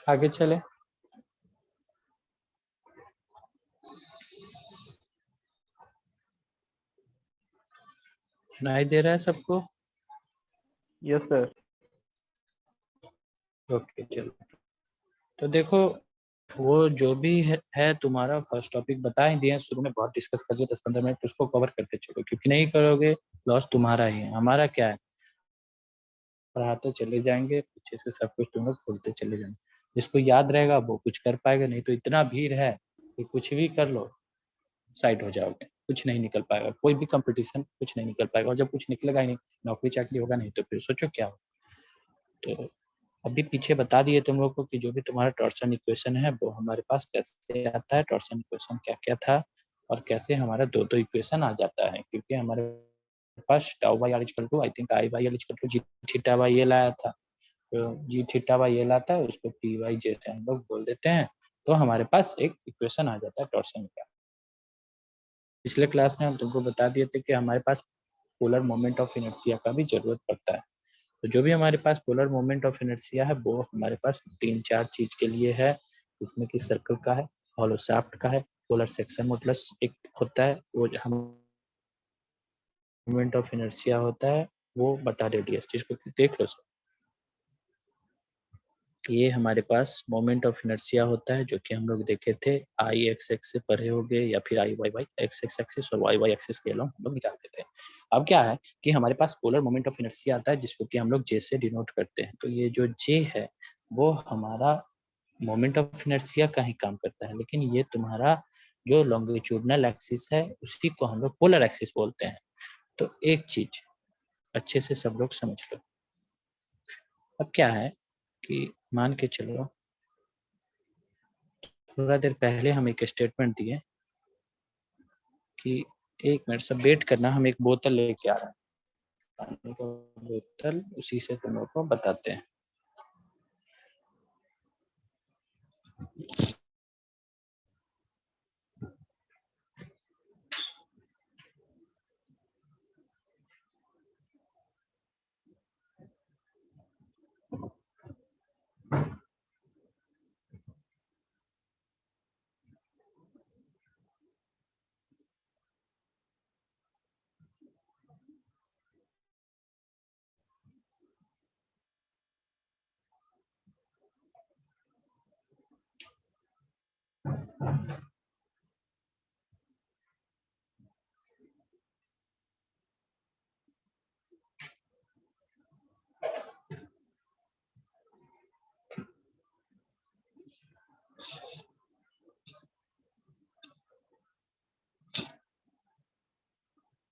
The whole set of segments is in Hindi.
आगे चले। सुनाई दे रहा है सबको? Yes sir. ओके चलो। तो देखो, वो जो भी है तुम्हारा फर्स्ट टॉपिक बता ही दिया शुरू में, बहुत डिस्कस कर लिया 10-15 मिनट, तो उसको कवर करते चलो, क्योंकि नहीं करोगे लॉस तुम्हारा ही है। हमारा क्या है, पढ़ाते चले जाएंगे, पीछे से सब कुछ तुम लोग खोलते चले जाएंगे। जिसको याद रहेगा वो कुछ कर पाएगा, नहीं तो इतना भीड़ है कि कुछ भी कर लो साइड हो जाओगे, कुछ नहीं निकल पाएगा, कोई भी कंपटीशन कुछ नहीं निकल पाएगा। और जब कुछ निकलेगा ही नहीं, नौकरी चाकरी होगा नहीं, तो फिर सोचो क्या हो। तो अभी पीछे बता दिए तुम लोग को कि जो भी तुम्हारा टॉर्सन इक्वेशन है वो हमारे पास कैसे आता है, टॉर्सन इक्वेशन क्या क्या था, और कैसे हमारा दो दो इक्वेशन आ जाता है। क्योंकि हमारे पास tau by R equal to, I think I by L equal to G theta by L आया था। तो जी थीटा बाई एल आता है, उसको पी वाई जैसे हम लोग बोल देते हैं, तो हमारे पास एक इक्वेशन आ जाता है टॉर्सन का। पिछले क्लास में हम तुमको बता दिए थे कि हमारे पास पोलर मोमेंट ऑफ इनर्शिया का भी जरूरत पड़ता है। तो जो भी हमारे पास पोलर मोमेंट ऑफ इनर्शिया है वो हमारे पास 3-4 चीज के लिए है, जिसमें कि सर्कल का है, हॉलो शाफ्ट का है, पोलर सेक्शन मतलब एक होता है वो मोमेंट ऑफ इनर्शिया होता है वो बटा रेडियस, जिसको देख लो सर। ये हमारे पास मोमेंट ऑफ इनर्शिया होता है, जो कि हम लोग देखे थे आई एक्स एक्स से परे हो गए, या फिर I Y Y X X axis और वाई वाई एक्सिस के अलोंग हम लोग निकालते थे। अब क्या है कि हमारे पास पोलर मोमेंट ऑफ इनर्शिया आता है, जिसको कि हम लोग जे से डिनोट करते हैं। तो ये जो जे है वो हमारा मोमेंट ऑफ इनर्शिया का ही काम करता है, लेकिन ये तुम्हारा जो लॉन्गिट्यूडनल एक्सिस है उसी को हम लोग पोलर एक्सिस बोलते हैं। तो एक चीज अच्छे से सब लोग समझ लो। अब क्या है कि मान के चलो, थोड़ा देर पहले हम एक स्टेटमेंट दिए कि एक मिनट सब वेट करना, हम एक बोतल लेके आ रहे हैं, पानी का बोतल, उसी से तुम लोग को बताते हैं।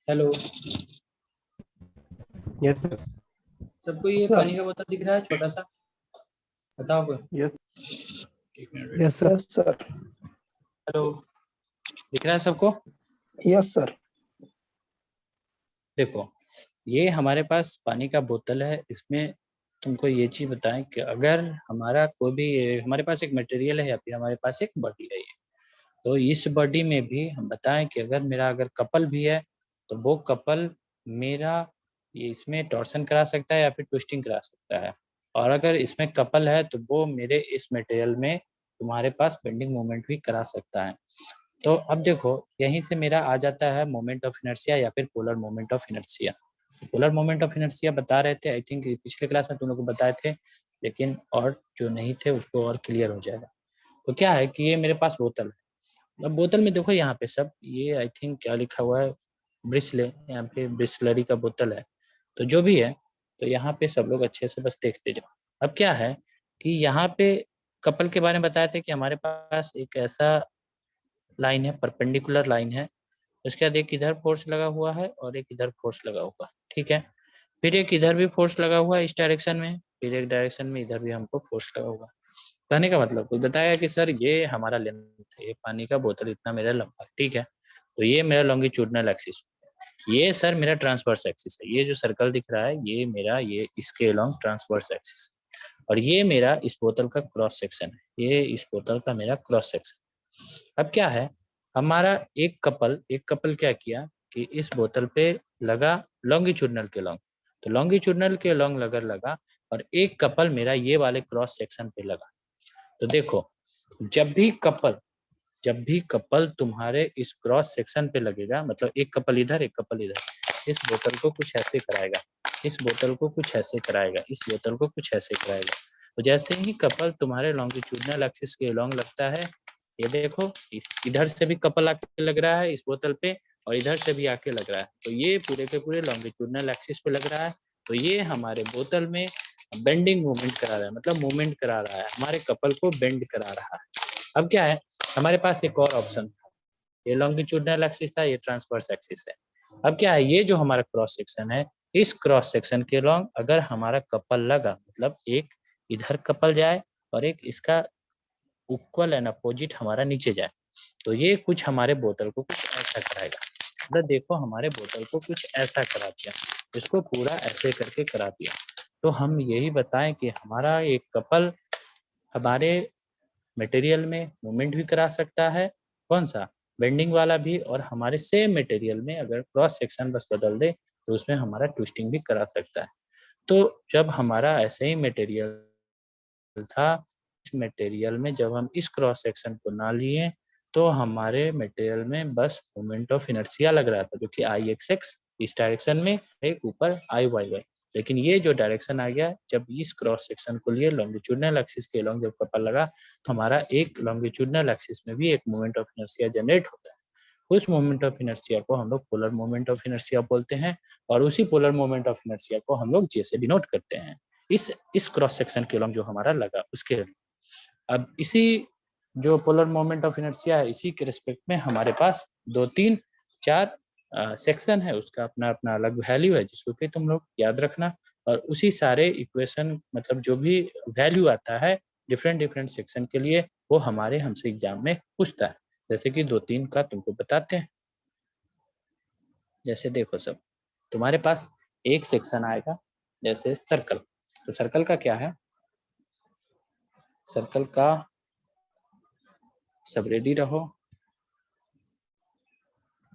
Hello, yes sir. सबको ये पानी का बोतल दिख रहा है छोटा सा? बताओ कोई। यस एक मिनट। Yes sir. हेलो, दिख रहा है सबको? Yes sir. देखो, ये हमारे पास पानी का बोतल है। इसमें तुमको ये चीज बताएं कि अगर हमारा कोई भी, हमारे पास एक मटेरियल है या फिर हमारे पास एक बॉडी है, तो इस बॉडी में भी हम बताएं कि अगर मेरा अगर कपल भी है, तो वो कपल मेरा ये इसमें टॉर्सन करा सकता है या फिर ट्विस्टिंग करा सकता है। और अगर इसमें कपल है तो वो मेरे इस मटेरियल में तुम्हारे पास बेंडिंग मोमेंट भी करा सकता है। तो अब देखो, यहीं से मेरा आ जाता है मोमेंट ऑफ इनर्शिया या फिर polar moment of inertia. Polar moment of inertia बता रहे थे, आई थिंक पिछले क्लास में तुम लोग को बताए थे, लेकिन और जो नहीं थे उसको और क्लियर हो जाएगा। तो क्या है कि ये मेरे पास बोतल है। अब बोतल में देखो यहाँ पे सब, ये आई थिंक क्या लिखा हुआ है, ब्रिस्ले, यहाँ पे ब्रिस्लरी का बोतल है। तो जो भी है, तो यहाँ पे सब लोग अच्छे से बस देखते जाओ। अब क्या है कि यहाँ पे कपल के बारे में बताया था कि हमारे पास एक ऐसा लाइन है, परपेंडिकुलर लाइन है। उसके बाद एक इधर फोर्स लगा हुआ है और एक इधर फोर्स लगा हुआ है, ठीक है। फिर एक इधर भी फोर्स लगा हुआ है इस डायरेक्शन में, फिर एक डायरेक्शन में इधर भी हमको फोर्स लगा हुआ है। कहने का मतलब कोई बताया कि सर ये हमारा लेंथ है, ये पानी का बोतल इतना मेरा लंबा है, ठीक है। तो ये मेरा लॉन्गिट्यूडनल एक्सिस, ये सर मेरा ट्रांसवर्स एक्सिस है। ये जो सर्कल दिख रहा है ये मेरा, ये इसके अलोंग ट्रांसवर्स एक्सिस, और ये मेरा इस बोतल का क्रॉस सेक्शन है, ये इस बोतल का मेरा क्रॉस सेक्शन। अब क्या है, हमारा एक कपल क्या किया कि इस बोतल पे लगा लॉन्गिट्यूडनल के लॉन्ग, तो लॉन्गिट्यूडनल के लॉन्ग अगर लगा, और एक कपल मेरा ये वाले क्रॉस सेक्शन पे लगा। तो देखो, जब भी कपल तुम्हारे इस क्रॉस सेक्शन पे लगेगा, मतलब एक कपल इधर एक कपल इधर, इस बोतल को कुछ ऐसे कराएगा, इस बोतल को कुछ ऐसे कराएगा, इस बोतल को कुछ ऐसे कराएगा। तो जैसे ही कपल तुम्हारे लॉन्गिट्यूडनल एक्सिस के अलोंग लगता है, ये देखो इधर से भी कपल आके लग रहा है इस बोतल पे, और इधर से भी आके लग रहा है, तो ये पूरे के पूरे लॉन्गिट्यूडनल एक्सिस पे लग रहा है। तो ये हमारे बोतल में बेंडिंग मूवमेंट करा रहा है, मतलब मूवमेंट करा रहा है, हमारे कपल को बेंड करा रहा है। अब क्या है, हमारे पास एक और ऑप्शन था, ये लॉन्गिट्यूडनल एक्सिस था, ये ट्रांसवर्स एक्सिस है। अब क्या है, ये जो हमारा क्रॉस सेक्शन है, इस क्रॉस सेक्शन के लॉन्ग अगर हमारा कपल लगा, मतलब एक इधर कपल जाए और एक इसका इक्वल एंड अपोजिट हमारा नीचे जाए, तो ये कुछ हमारे बोतल को कुछ ऐसा कराएगा। मतलब देखो हमारे बोतल को कुछ ऐसा करा दिया, इसको पूरा ऐसे करके करा दिया। तो हम यही बताएं कि हमारा एक कपल हमारे मटेरियल में मूवमेंट भी करा सकता है, कौन सा, बेंडिंग वाला भी, और हमारे सेम मटेरियल में अगर क्रॉस सेक्शन बस बदल दे तो उसमें हमारा ट्विस्टिंग भी करा सकता है। तो जब हमारा ऐसे ही मटेरियल था, इस मटेरियल में जब हम इस क्रॉस सेक्शन को ना लिए तो हमारे मटेरियल में बस मोमेंट ऑफ इनर्शिया लग रहा था, जो कि आई एक्स एक्स इस डायरेक्शन में, एक ऊपर आई वाई वाई। लेकिन ये जो डायरेक्शन आ गया, जब इस क्रॉस सेक्शन को लिए लॉन्गिट्यूडनल एक्सिस के लॉन्ग जब कपल लगा, तो हमारा एक लॉन्गिट्यूडनल एक्सिस में भी एक मोमेंट ऑफ इनर्शिया जनरेट होता है। उस मोमेंट ऑफ इनर्शिया को हम लोग पोलर मोमेंट ऑफ इनर्शिया बोलते हैं, और उसी पोलर मोमेंट ऑफ इनर्शिया को हम लोग जे से डिनोट करते हैं, इस क्रॉस सेक्शन के लॉन्ग जो हमारा लगा उसके। अब इसी जो पोलर मोमेंट ऑफ इनर्शिया है, इसी के रिस्पेक्ट में हमारे पास 2 3 4 सेक्शन है, उसका अपना अपना अलग वैल्यू है, जिसको कि तुम लोग याद रखना। और उसी सारे इक्वेशन, मतलब जो भी वैल्यू आता है डिफरेंट डिफरेंट सेक्शन के लिए, वो हमारे हमसे एग्जाम में पूछता है। जैसे कि 2 3 का तुमको बताते हैं। जैसे देखो सब, तुम्हारे पास एक सेक्शन आएगा जैसे सर्कल। तो सर्कल का क्या है, सर्कल का सब रेडी रहो,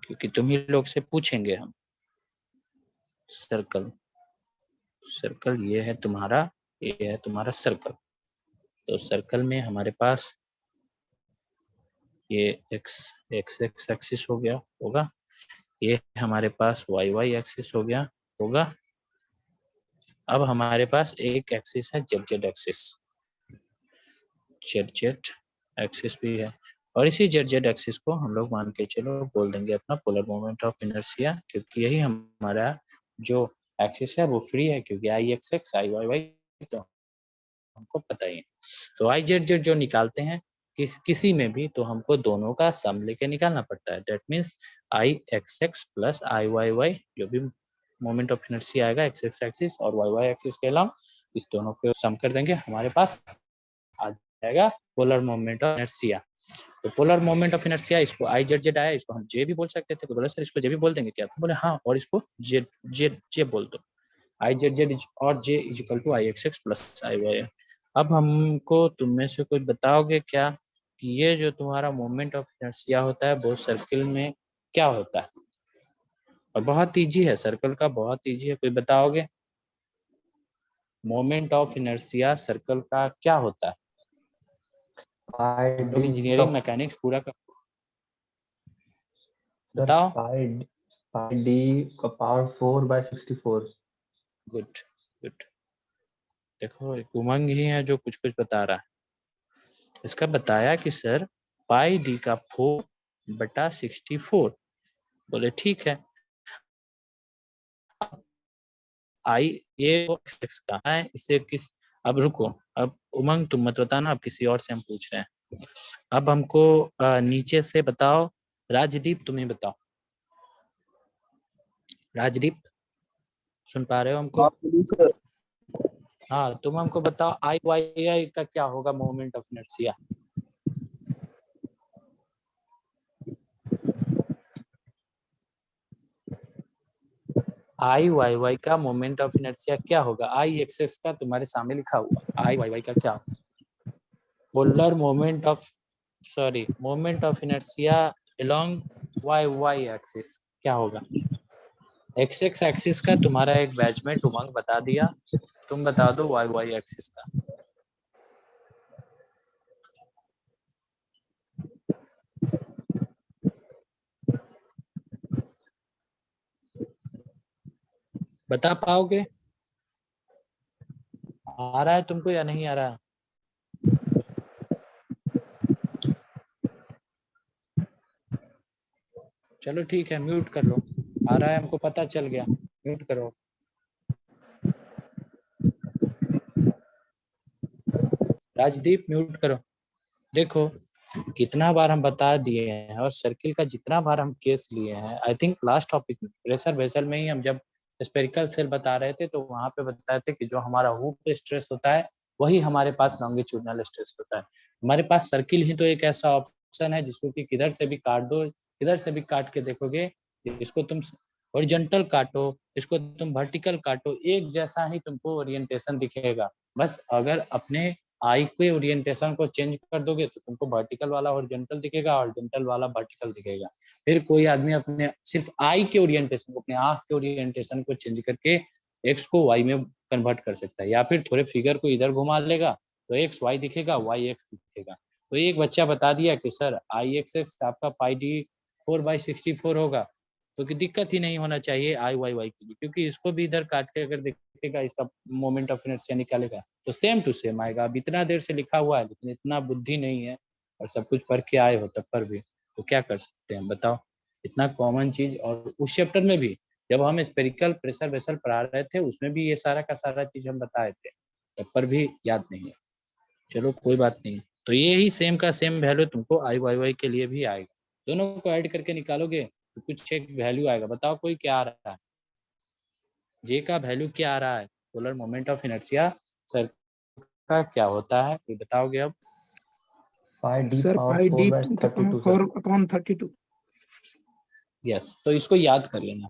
क्योंकि तुम ही लोग से पूछेंगे हम। सर्कल, सर्कल ये है तुम्हारा, ये है तुम्हारा सर्कल। तो सर्कल में हमारे पास ये एक्स एक्स एक्स एक्सिस हो गया होगा, ये हमारे पास वाई वाई एक्सिस हो गया होगा। अब हमारे पास एक एक्सिस है Z Z axis, Z Z axis भी है, और इसी जेड जेड एक्सिस को हम लोग मान के चलो बोल देंगे अपना पोलर मोमेंट ऑफ इनर्शिया, क्योंकि यही हमारा जो एक्सिस है वो फ्री है, क्योंकि आई एक्स एक्स आई वाई वाई तो हमको पता ही है। तो आई जेड जेड जो निकालते हैं किसी में भी, तो हमको दोनों का सम लेके निकालना पड़ता है। That means I X X plus I Y Y, जो भी मोमेंट ऑफ इनर्शिया आएगा एक्स एक्स एक्सिस और वाई वाई एक्सिस के अलावा, इस दोनों को सम कर देंगे, हमारे पास आ जाएगा पोलर मोमेंट ऑफ इनर्शिया। तो पोलर मोमेंट ऑफ इनर्शिया, इसको आई जेड जेड आया, इसको हम जे भी बोल सकते थे, तो बोले सर इसको जे भी बोल देंगे क्या, तो बोले हाँ, और इसको जे जे जे बोल दो, आई जेड जेड और J is equal to I X X plus I Y. अब हमको तुम में से कोई बताओगे क्या कि ये जो तुम्हारा मोमेंट ऑफ इनर्शिया होता है वो सर्किल में क्या होता है। और बहुत इजी है, सर्कल का बहुत इजी है, कोई बताओगे मोमेंट ऑफ इनर्शिया सर्कल का क्या होता है। तुम लोग इंजीनियरिंग मैकेनिक्स पूरा का बताओ। पाई डी का पावर 4/64। गुड गुड, देखो एक उमंग ही है जो कुछ कुछ बता रहा है। इसका बताया कि सर पाई डी का 4/64, बोले ठीक है। आई ये एक्स का है, इससे किस, अब रुको, अब उमंग तुम मत बताना, अब किसी और से हम पूछ रहे हैं। अब हमको नीचे से बताओ, राजदीप तुम्हें बताओ, राजदीप सुन पा रहे हो हमको। हाँ तुम हमको बताओ आई वाई आई का क्या होगा moment of inertia. I Y Y का मोमेंट ऑफ इनर्शिया क्या होगा, आई एक्सेस का तुम्हारे सामने लिखा हुआ, आई वाई वाई का क्या होगा, polar moment of, sorry moment of inertia along Y Y axis क्या होगा। एक्स एक्स एक्सिस का तुम्हारा एक बैचमेट उमंग बता दिया, तुम बता दो वाई वाई एक्सिस का। बता पाओगे? आ रहा है तुमको या नहीं आ रहा? चलो ठीक है, म्यूट कर लो। आ रहा है, हमको पता चल गया। म्यूट करो। राजदीप म्यूट करो। देखो कितना बार हम बता दिए हैं, और सर्किल का जितना बार हम केस लिए हैं, आई थिंक लास्ट टॉपिक में प्रेशर वेसल में ही हम जब स्पेरिकल सेल बता रहे थे, तो वहां पे बताए थे कि जो हमारा हुक स्ट्रेस होता है वही हमारे पास लॉन्गिट्यूडनल स्ट्रेस होता है। हमारे पास सर्किल ही तो एक ऐसा ऑप्शन है जिसको कि किधर से भी काट दो, किधर से भी काट के देखोगे, इसको तुम हॉरिजॉन्टल काटो, इसको तुम वर्टिकल काटो, एक जैसा ही तुमको ओरिएंटेशन दिखेगा। बस अगर अपने आई के ओरिएंटेशन को चेंज कर दोगे तो तुमको वर्टिकल वाला हॉरिजॉन्टल दिखेगा, हॉरिजॉन्टल वाला वर्टिकल दिखेगा। फिर कोई आदमी अपने सिर्फ आई के ओरिएंटेशन को, अपने आंख के ओरिएंटेशन को चेंज करके एक्स को वाई में कन्वर्ट कर सकता है, या फिर थोड़े फिगर को इधर घुमा लेगा तो एक्स वाई दिखेगा, वाई एक्स दिखेगा। तो एक बच्चा बता दिया कि सर आई एक्स एक्स आपका पाई डी 4/64 होगा, तो कि दिक्कत ही नहीं होना चाहिए आई वाई वाई के लिए, क्योंकि इसको भी इधर काट के अगर देखेगा, इसका मोमेंट ऑफ इनर्शिया निकालेगा तो सेम टू सेम आएगा। अब इतना देर से लिखा हुआ है लेकिन इतना बुद्धि नहीं है, और सब कुछ पढ़ के आए हो तब पर भी, तो क्या कर सकते हैं बताओ। इतना कॉमन चीज, और उस चैप्टर में भी जब हम स्पेरिकल प्रेशर वेसल पढ़ा रहे थे उसमें भी ये सारा का सारा चीज हम बताए थे, तब पर भी याद नहीं है। चलो कोई बात नहीं। तो ये ही सेम का सेम वैल्यू तुमको आई वाई वाई के लिए भी आएगा। दोनों को ऐड करके निकालोगे तो कुछ एक वैल्यू आएगा। बताओ कोई क्या आ रहा है? जे का वैल्यू क्या आ रहा है? Polar moment of inertia sir का क्या होता है ये बताओगे अब? Pi D sir power pi D 4/32 sir. 4/32। Yes, तो इसको याद कर लेना।